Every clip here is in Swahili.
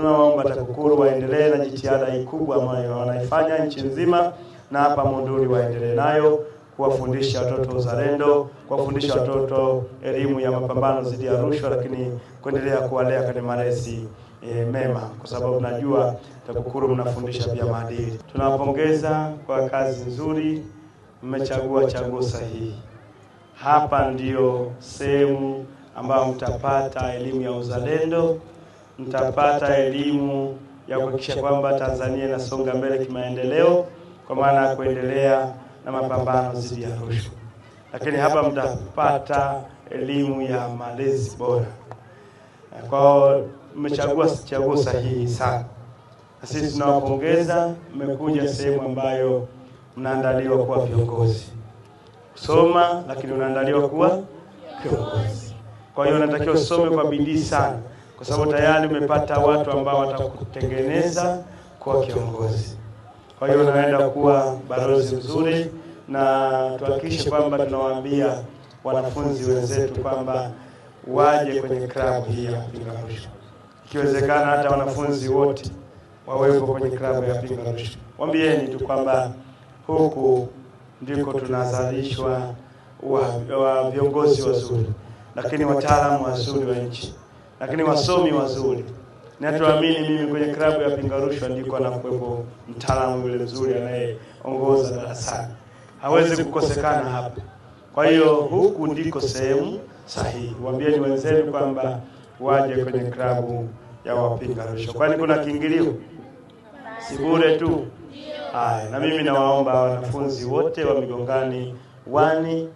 Tunaomba TAKUKURU waendelee na jitihada hii kubwa ambayo wanaifanya nchi nzima, na hapa Monduli waendelee nayo kuwafundisha watoto uzalendo, kuwafundisha watoto elimu ya mapambano dhidi ya rushwa, lakini kuendelea kuwalea katika malezi mema, kwa sababu najua TAKUKURU mnafundisha pia maadili. Tunawapongeza kwa kazi nzuri, mmechagua chaguo sahihi. Hapa ndio sehemu ambayo mtapata elimu ya uzalendo, mtapata elimu ya kuhakikisha kwamba Tanzania inasonga mbele kimaendeleo, kwa maana ya kuendelea na mapambano dhidi ya rushwa. Lakini hapa mtapata elimu ya malezi bora. Kwa mmechagua chaguo sahihi sana. Na sisi tunawapongeza, mmekuja sehemu ambayo mnaandaliwa kuwa viongozi. Kusoma, lakini unaandaliwa kuwa kiongozi. Kwa hiyo unatakiwa usome kwa bidii sana, kwa sababu tayari umepata watu ambao watakutengeneza kuwa kiongozi. Kwa hiyo unaenda kuwa balozi mzuri, na tuhakikishe kwamba tunawaambia wanafunzi wenzetu kwamba waje kwenye klabu hii ya kupinga rushwa. Ikiwezekana hata wanafunzi wote wawepo kwenye klabu ya kupinga rushwa. Waambieni tu kwamba huku ndiko tunazalishwa wa viongozi wazuri, lakini wataalamu wazuri wa nchi, lakini wasomi wazuri. Natuamini mimi kwenye klabu ya pinga rushwa ndiko anakuwepo mtaalamu yule mzuri anayeongoza darasani. Hawezi kukosekana hapa. Kwa hiyo huku ndiko sehemu sahihi. Waambieni wenzenu kwamba waje kwenye klabu ya wapinga rushwa. Kwani kuna kiingilio? Si bure tu. Haya, na mimi nawaomba wanafunzi wote wa Migongani wani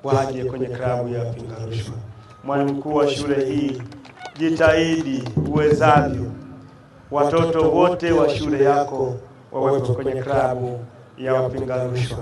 waje kwenye klabu ya wapinga rushwa. Mwalimu mkuu wa shule hii, jitahidi uwezavyo watoto wote wa shule yako wawepo kwenye klabu ya wapinga rushwa.